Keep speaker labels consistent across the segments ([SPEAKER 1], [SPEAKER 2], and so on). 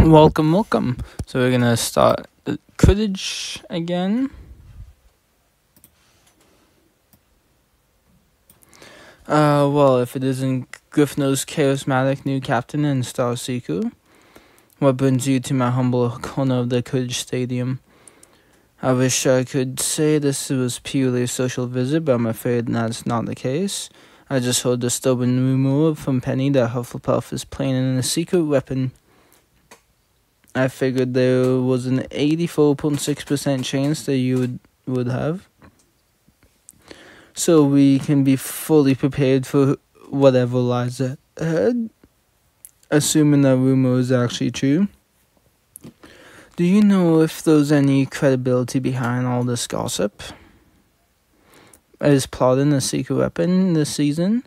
[SPEAKER 1] Welcome. So we're gonna start the Quidditch again. Well, if it isn't Gryffindor's charismatic new captain and star seeker, what brings you to my humble corner of the Quidditch stadium? I wish I could say this was purely a social visit, but I'm afraid that's not the case. I just heard the stubborn rumor from Penny that Hufflepuff is planning a secret weapon. I figured there was an 84.6% chance that you would have. So we can be fully prepared for whatever lies ahead, assuming that rumor is actually true. Do you know if there's any credibility behind all this gossip? Is plotting a secret weapon this season?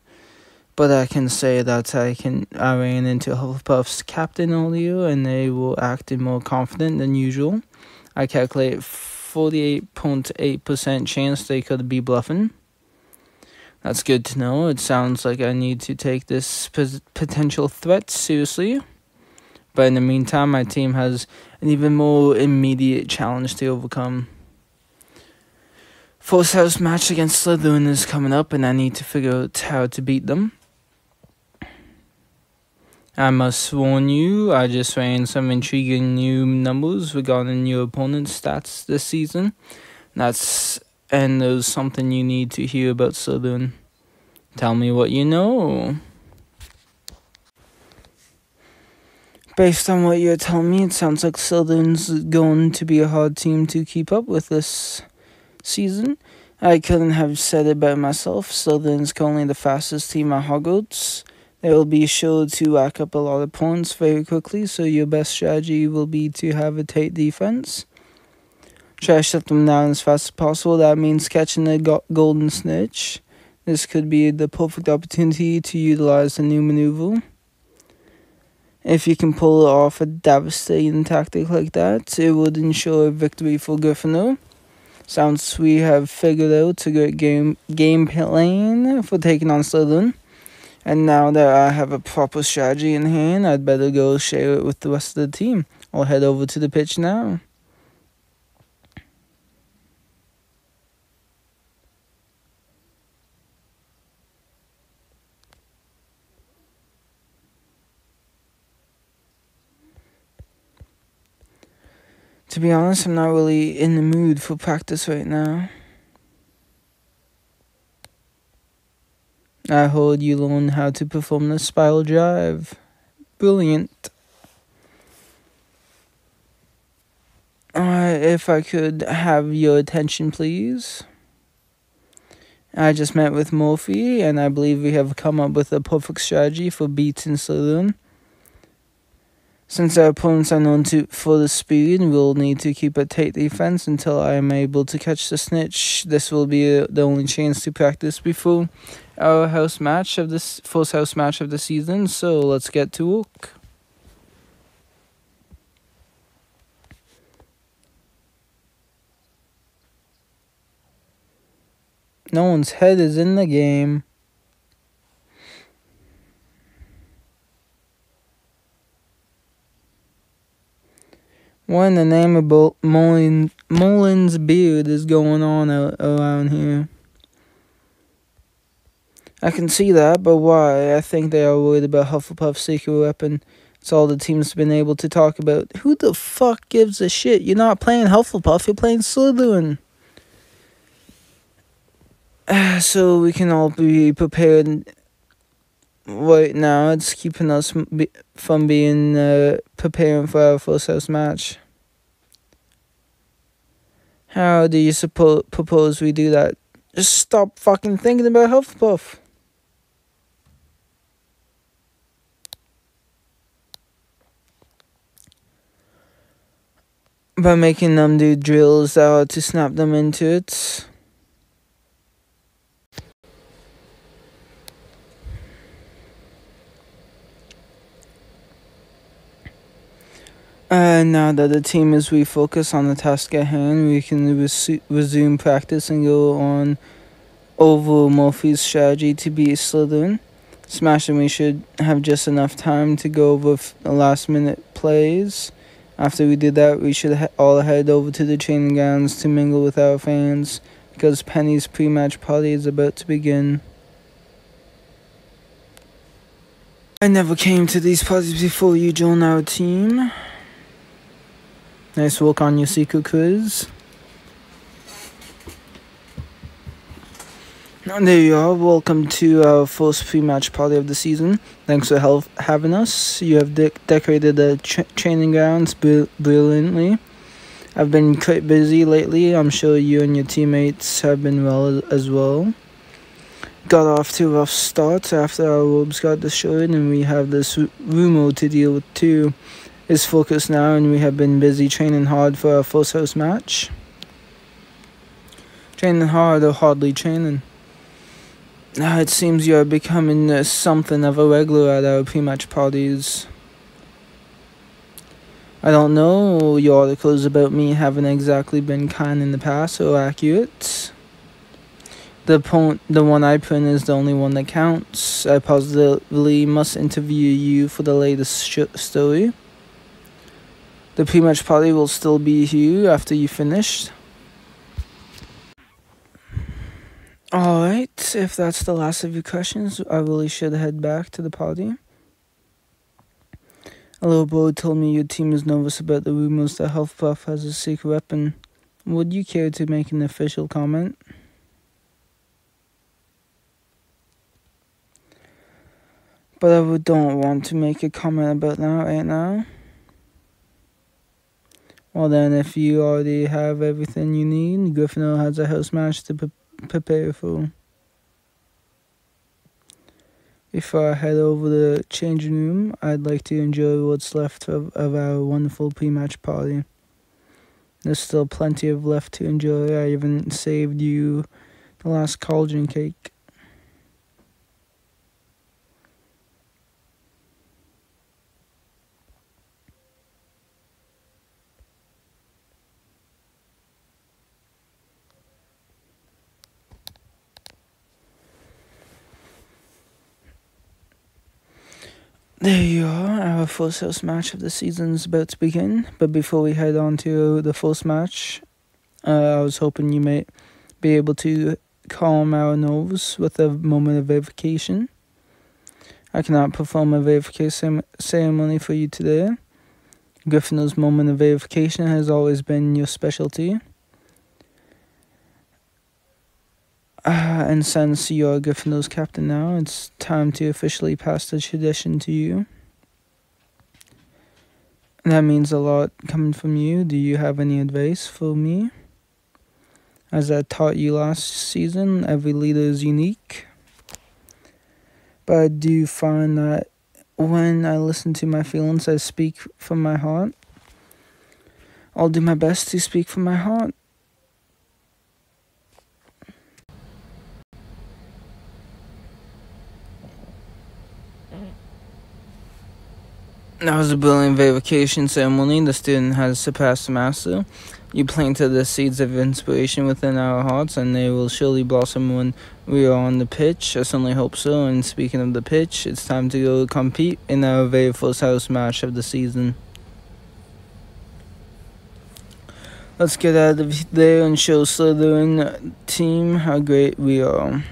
[SPEAKER 1] But I can say that I ran into Hufflepuff's captain earlier and they were acting more confident than usual. I calculate 48.8% chance they could be bluffing. That's good to know. It sounds like I need to take this potential threat seriously. But in the meantime, my team has an even more immediate challenge to overcome. First house match against Slytherin is coming up and I need to figure out how to beat them. I must warn you, I just ran some intriguing new numbers regarding your opponent's stats this season. And there's something you need to hear about Slytherin. Tell me what you know. Based on what you're telling me, it sounds like Slytherin's going to be a hard team to keep up with this season. I couldn't have said it better myself. Slytherin's currently the fastest team at Hogwarts. They will be sure to rack up a lot of points very quickly, so your best strategy will be to have a tight defense. Try to shut them down as fast as possible. That means catching the golden snitch. This could be the perfect opportunity to utilize the new maneuver. If you can pull off a devastating tactic like that, it would ensure a victory for Gryffindor. Sounds we have figured out a great game plan for taking on Slytherin. And now that I have a proper strategy in hand, I'd better go share it with the rest of the team. I'll head over to the pitch now. To be honest, I'm not really in the mood for practice right now. I heard you learn how to perform the spiral drive. Brilliant. If I could have your attention, please. I just met with Murphy, and I believe we have come up with a perfect strategy for beating Slytherin. Since our opponents are known for the speed, we'll need to keep a tight defense until I am able to catch the snitch. This will be the only chance to practice before our first house match of the season. So let's get to work. No one's head is in the game. What in the name of Mullins' beard is going on around here? I can see that, but why? I think they are worried about Hufflepuff's secret weapon. It's all the team's been able to talk about. Who the fuck gives a shit? You're not playing Hufflepuff, you're playing Slytherin. So we can all be prepared. Right now, it's keeping us from being preparing for our first house match. How do you propose we do that? Just stop fucking thinking about Hufflepuff. By making them do drills to snap them into it. Now that the team is refocused on the task at hand, we can resume practice and go on over Murphy's strategy to beat Slytherin. Smash, and we should have just enough time to go over the last minute plays. After we did that, we should all head over to the training grounds to mingle with our fans, because Penny's pre-match party is about to begin. I never came to these parties before you joined our team. Nice work on your secret quiz. And there you are. Welcome to our first pre-match party of the season. Thanks for having us. You have decorated the training grounds brilliantly. I've been quite busy lately. I'm sure you and your teammates have been well as well. Got off to a rough start after our robes got destroyed, and we have this rumor to deal with too. It's focused now, and we have been busy training hard for our first house match. Training hard or hardly training? It seems you are becoming something of a regular at our pre-match parties. I don't know, your articles about me haven't exactly been kind in the past or accurate. The one I print is the only one that counts. I positively must interview you for the latest story. The pre-match party will still be here after you finished. Alright, if that's the last of your questions, I really should head back to the party. A little boy told me your team is nervous about the rumors that Hufflepuff has a secret weapon. Would you care to make an official comment? But I don't want to make a comment about that right now. Well then, if you already have everything you need, Gryffindor has a house match to prepare for. Before I head over the changing room, I'd like to enjoy what's left of our wonderful pre-match party. There's still plenty of left to enjoy. I even saved you the last cauldron cake. There you are, our first house match of the season is about to begin. But before we head on to the first match, I was hoping you might be able to calm our nerves with a moment of verification. I cannot perform a verification ceremony for you today. Gryffindor's moment of verification has always been your specialty. And since you're Gryffindor's captain now, it's time to officially pass the tradition to you. That means a lot coming from you. Do you have any advice for me? As I taught you last season, every leader is unique. But I do find that when I listen to my feelings, I speak from my heart. I'll do my best to speak from my heart. That was a brilliant verification ceremony. The student has surpassed the master. You planted the seeds of inspiration within our hearts, and they will surely blossom when we are on the pitch. I certainly hope so. And speaking of the pitch, it's time to go compete in our very first house match of the season. Let's get out of there and show Slytherin team how great we are.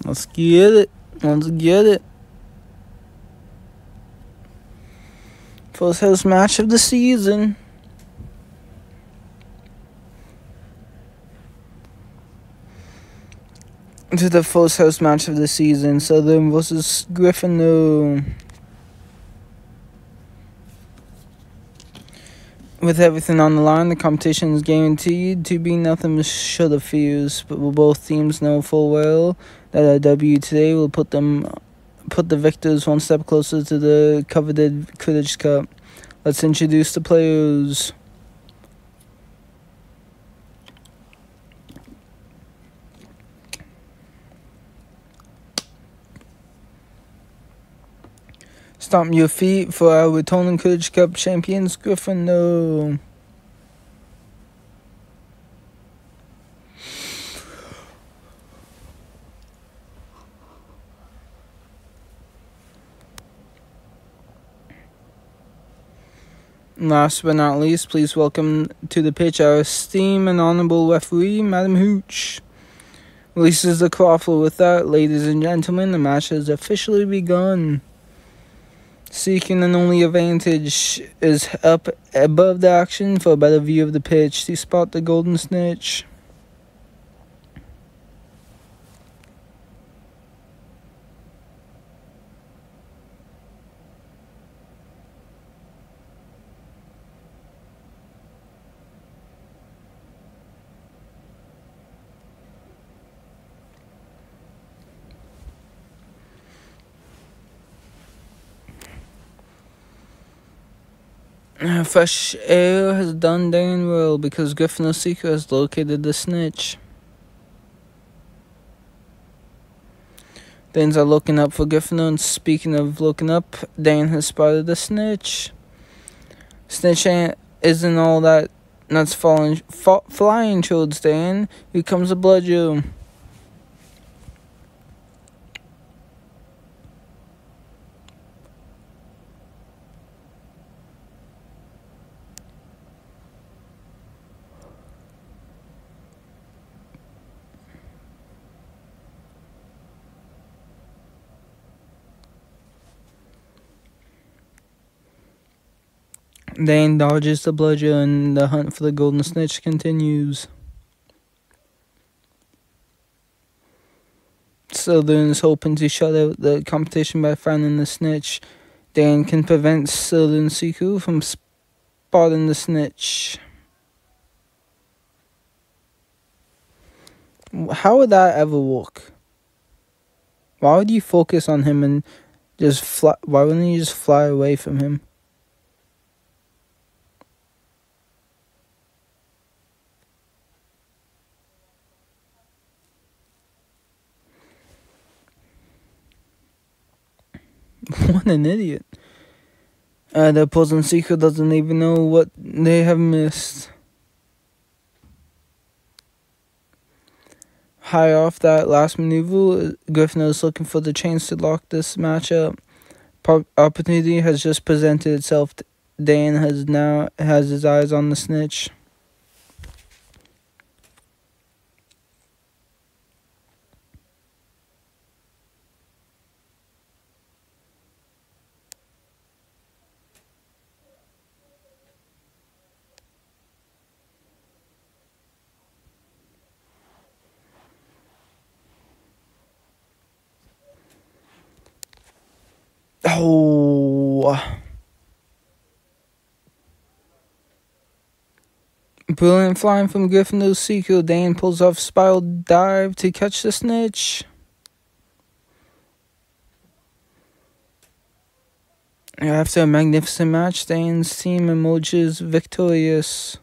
[SPEAKER 1] Let's get it. Let's get it. First house match of the season. To the first house match of the season. Slytherin versus Gryffindor. With everything on the line, the competition is guaranteed to be nothing short of fierce, but both teams know full well that a W today will put the victors one step closer to the coveted Quidditch Cup. Let's introduce the players. Stomp your feet for our returning Quidditch Cup champions, Gryffindor. Last but not least, please welcome to the pitch our esteemed and honorable referee, Madam Hooch. Releases the quaffle. With that, ladies and gentlemen, the match has officially begun. Seeking an only advantage is up above the action for a better view of the pitch to spot the golden snitch. Fresh air has done Dan well because Gryffindor's Seeker has located the snitch. Danes are looking up for Gryffindor, and speaking of looking up, Dan has spotted the snitch. Snitch isn't all that's flying towards Dan. Here comes a bludger. Dan dodges the bludger and the hunt for the golden snitch continues. Slytherin is hoping to shut out the competition by finding the snitch. Dan can prevent Slytherin Seeker from spotting the snitch. How would that ever work? Why would you focus on him and just fly? Why wouldn't you just fly away from him? What an idiot. The opposing Seeker doesn't even know what they have missed. High off that last maneuver, Gryffindor is looking for the chance to lock this match up. Opportunity has just presented itself. Dan has his eyes on the snitch. Oh. Brilliant flying from Gryffindor's Seeker. Dan pulls off spiral dive to catch the snitch. After a magnificent match, Dan's team emerges victorious.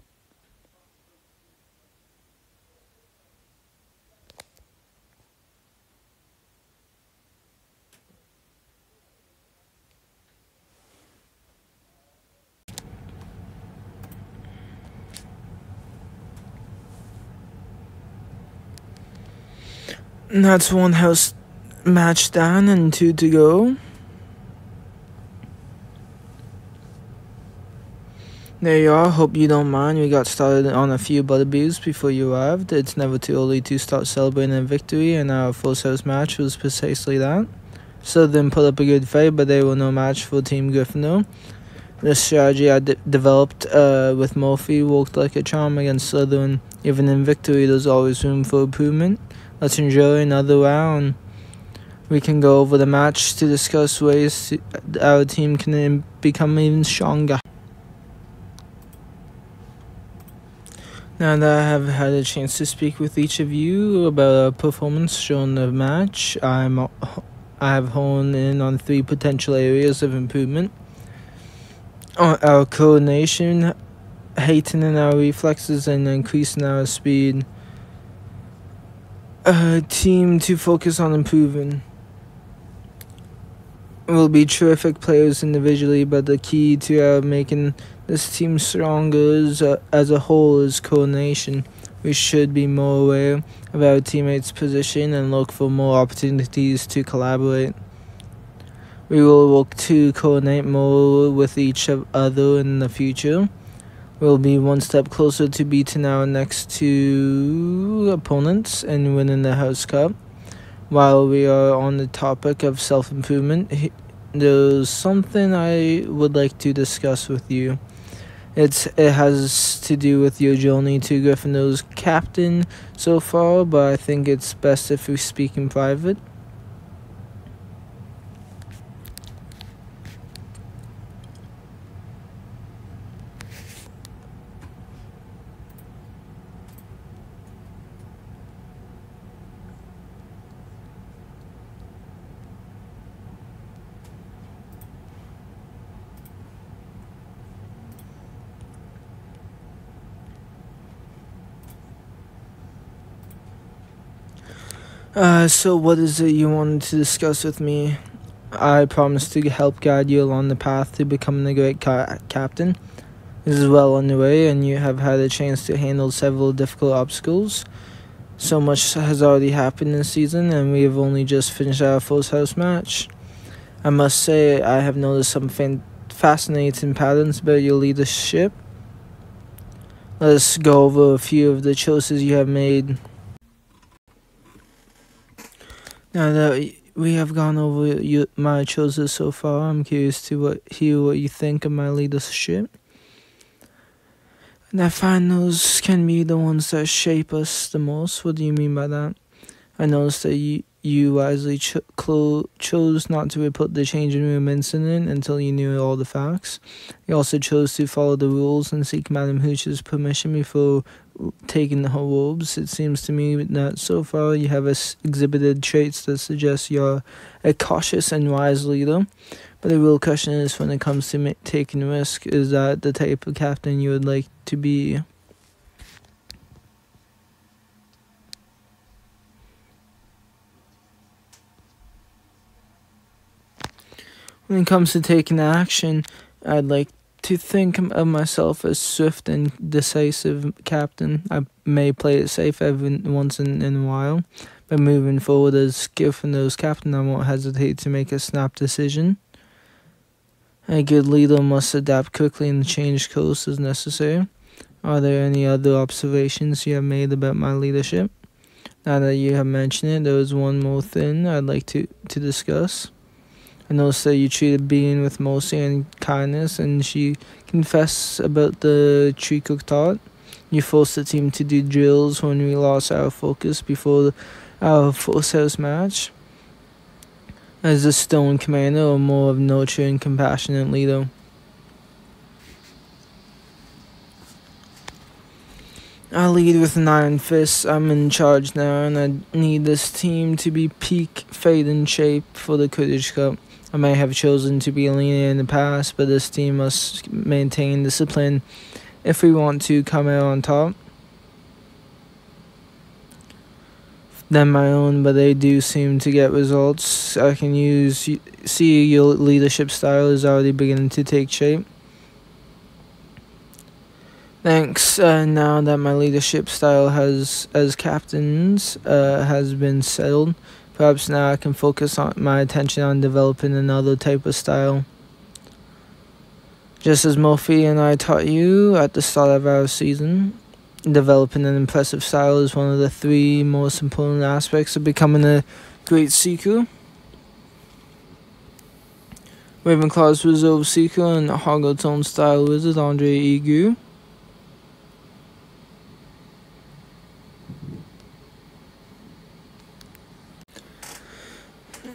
[SPEAKER 1] And that's one house match done and 2 to go. There you are. Hope you don't mind. We got started on a few butterbeers before you arrived. It's never too early to start celebrating a victory, and our first house match was precisely that. Slytherin put up a good fight, but they were no match for Team Gryffindor. The strategy I developed with Murphy worked like a charm against Slytherin. Even in victory, there's always room for improvement. Let's enjoy another round. We can go over the match to discuss ways our team can become even stronger. Now that I have had a chance to speak with each of you about our performance during the match, I have honed in on 3 potential areas of improvement. Our coordination, heightening our reflexes, and increasing our speed. A team to focus on improving. We'll be terrific players individually, but the key to making this team stronger as a whole is coordination. We should be more aware of our teammates' position and look for more opportunities to collaborate. We will work to coordinate more with each other in the future. We'll be one step closer to beating our next two opponents and winning the House Cup. While we are on the topic of self-improvement, there's something I would like to discuss with you. It has to do with your journey to Gryffindor's captain so far, but I think it's best if we speak in private. So what is it you wanted to discuss with me? I promise to help guide you along the path to becoming a great captain. This is well underway, and you have had a chance to handle several difficult obstacles. So much has already happened this season, and we have only just finished our first house match. I must say, I have noticed some fascinating patterns about your leadership. Let's go over a few of the choices you have made. Now that we have gone over my choices so far, I'm curious to hear what you think of my leadership. And I find those can be the ones that shape us the most. What do you mean by that? I noticed that you wisely chose not to report the changing room incident until you knew all the facts. You also chose to follow the rules and seek Madame Hooch's permission before taking her robes. It seems to me that so far you have exhibited traits that suggest you're a cautious and wise leader. But the real question is, when it comes to taking risk, is that the type of captain you would like to be? When it comes to taking action, I'd like to think of myself as swift and decisive captain. I may play it safe every once in a while, but moving forward as Gryffindor's captain, I won't hesitate to make a snap decision. A good leader must adapt quickly and change course as necessary. Are there any other observations you have made about my leadership? Now that you have mentioned it, there is one more thing I'd like to discuss. I noticed that you treated Bean with mercy and kindness, and she confessed about the tree cook taught. You forced the team to do drills when we lost our focus before our first house match. As a stone commander, or more of nurturing, compassionate leader? I lead with an iron fist. I'm in charge now, and I need this team to be peak fade in shape for the Quidditch Cup. I may have chosen to be lenient in the past, but this team must maintain discipline if we want to come out on top. Than my own, but they do seem to get results. I can see your leadership style is already beginning to take shape. Thanks. Now that my leadership style as captains has been settled, perhaps now I can focus my attention on developing another type of style. Just as Murphy and I taught you at the start of our season, developing an impressive style is one of the three most important aspects of becoming a great seeker. Ravenclaw's Reserve Seeker and Hogwarts' own style wizard Andre Egu.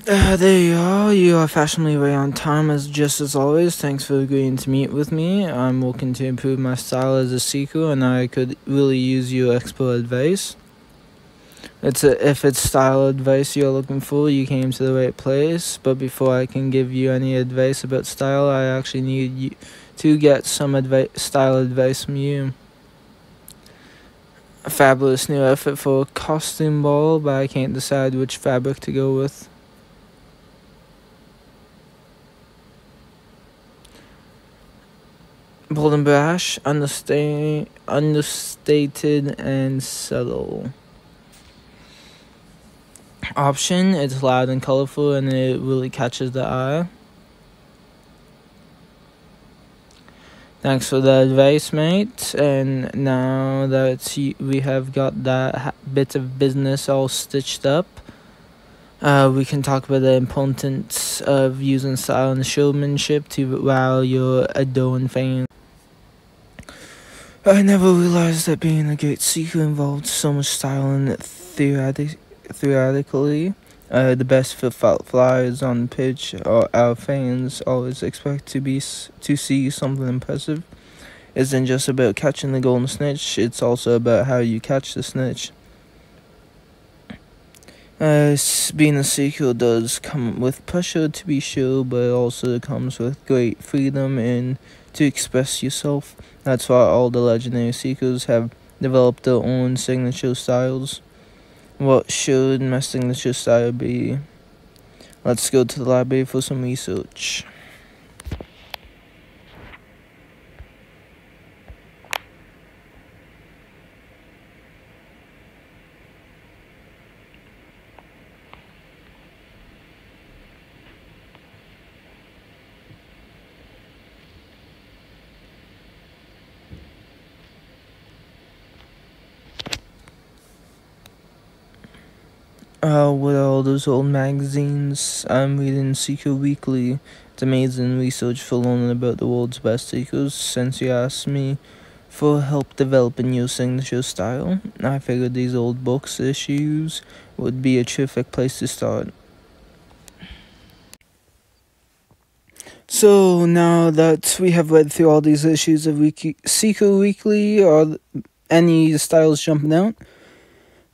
[SPEAKER 1] There you are. You are fashionably right on time, as always. Thanks for agreeing to meet with me. I'm looking to improve my style as a seeker, and I could really use your expert advice. If it's style advice you're looking for, you came to the right place. But before I can give you any advice about style, I actually need you to get some style advice from you. A fabulous new outfit for a costume ball, but I can't decide which fabric to go with. Bold and brash, understated and subtle. Option, it's loud and colorful and it really catches the eye. Thanks for the advice, mate. And now that we have got that bit of business all stitched up, we can talk about the importance of using style and showmanship to wow your adoring fans. I never realized that being a great seeker involved so much style and theoretically. The best flyers on the pitch, our fans always expect to see something impressive. Isn't just about catching the golden snitch; it's also about how you catch the snitch. Being a seeker does come with pressure, to be sure, but it also comes with great freedom and to express yourself. That's why all the legendary seekers have developed their own signature styles. What should my signature style be? Let's go to the library for some research. With all those old magazines, I'm reading Seeker Weekly. It's amazing research for learning about the world's best seekers. Since you asked me for help developing your signature style, I figured these old books issues would be a terrific place to start. So now that we have read through all these issues of Seeker Weekly, are any styles jumping out?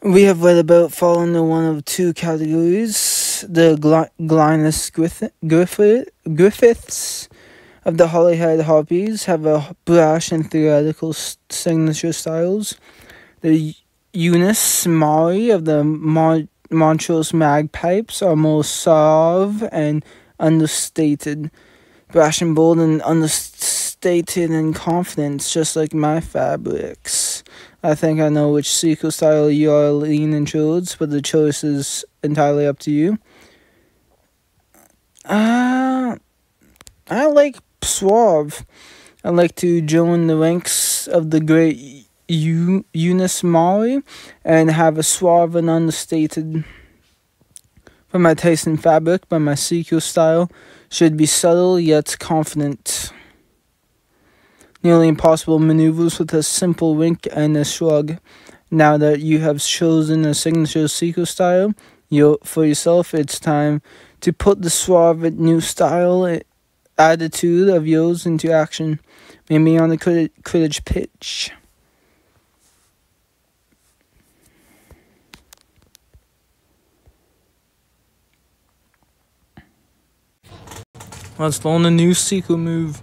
[SPEAKER 1] We have read about falling into one of two categories. The Glynis Griffiths of the Holyhead Harpies have a brash and theoretical signature styles. The Eunice Maury of the Montrose Magpipes are more suave and understated. Brash and bold and understated and confident, just like my fabrics. I think I know which seeker style you are leaning towards, but the choice is entirely up to you. I like suave. I like to join the ranks of the great Eunice Maury and have a suave and understated. For my taste in fabric, but my seeker style should be subtle yet confident. Nearly impossible maneuvers with a simple wink and a shrug. Now that you have chosen a signature seeker style for yourself, it's time to put the suave new style attitude of yours into action. Maybe on the Quidditch pitch. Let's learn a new seeker move.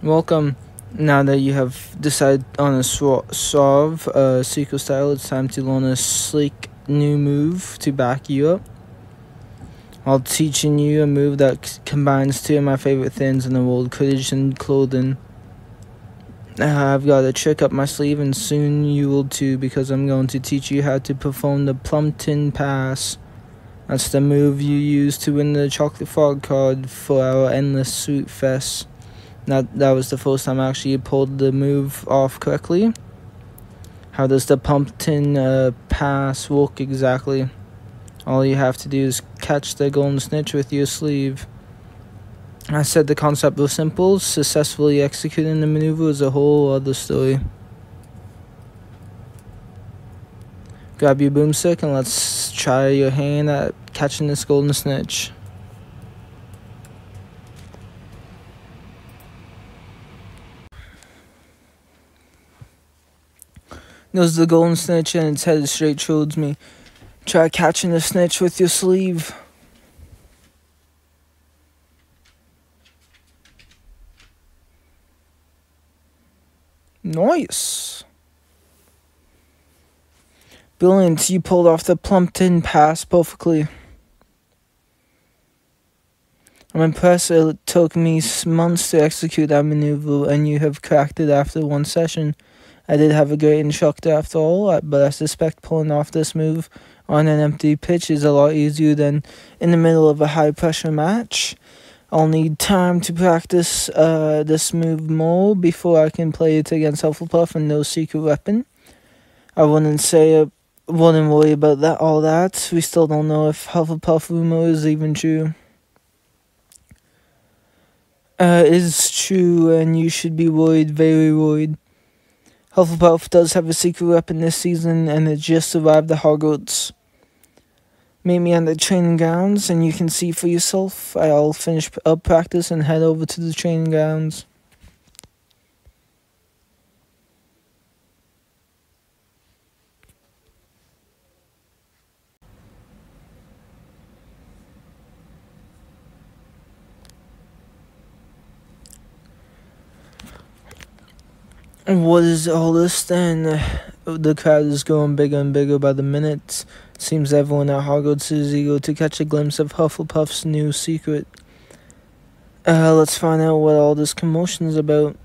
[SPEAKER 1] Welcome. Now that you have decided on a suave seeker style, it's time to learn a sleek new move to back you up. I'll teaching you a move that combines two of my favorite things in the world, Quidditch and clothing. I've got a trick up my sleeve, and soon you will too, because I'm going to teach you how to perform the Plumpton Pass. That's the move you use to win the Chocolate Frog card for our Endless Sweet Fest. That was the first time I actually pulled the move off correctly. How does the Plumpton Pass work exactly? All you have to do is catch the golden snitch with your sleeve. I said the concept was simple. Successfully executing the maneuver is a whole other story. Grab your boomstick and let's try your hand at catching this golden snitch. There's the golden snitch and it's headed straight towards me. Try catching the snitch with your sleeve. Nice. Brilliant, you pulled off the Plumpton Pass perfectly. I'm impressed it took me months to execute that maneuver and you have cracked it after one session. I did have a great instructor after all, but I suspect pulling off this move on an empty pitch is a lot easier than in the middle of a high-pressure match. I'll need time to practice this move more before I can play it against Hufflepuff and no secret weapon. I wouldn't worry about all that. We still don't know if Hufflepuff rumor is even true. Is true, and you should be worried, very worried. Hufflepuff does have a secret weapon this season, and it just arrived at Hogwarts. Meet me at the training grounds, and you can see for yourself. I'll finish up practice and head over to the training grounds. What is all this then? The crowd is growing bigger and bigger by the minute. Seems everyone at Hogwarts is eager to catch a glimpse of Hufflepuff's new secret. Let's find out what all this commotion is about.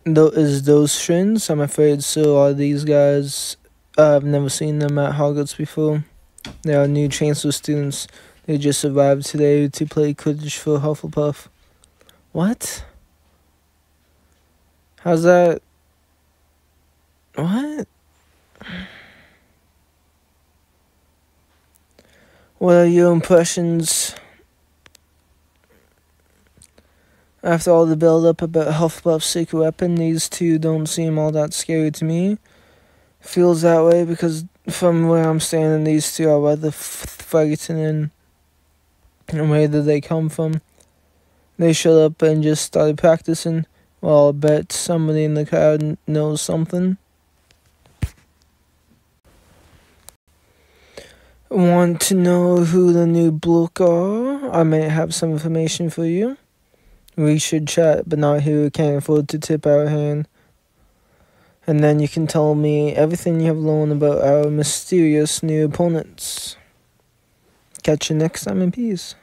[SPEAKER 1] Is those Shrins? I'm afraid so. Are these guys? I've never seen them at Hogwarts before. They are new transfer students. They just arrived today to play Quidditch for Hufflepuff. What? How's that? What? What are your impressions after all the build-up about Hufflepuff's secret weapon? These two don't seem all that scary to me. Feels that way because from where I'm standing, these two are rather frightening. And where did they come from? They showed up and just started practicing. Well, I bet somebody in the crowd knows something. Want to know who the new bloke are? I may have some information for you. We should chat, but not here. We can't afford to tip our hand. And then you can tell me everything you have learned about our mysterious new opponents. Catch you next time in peace.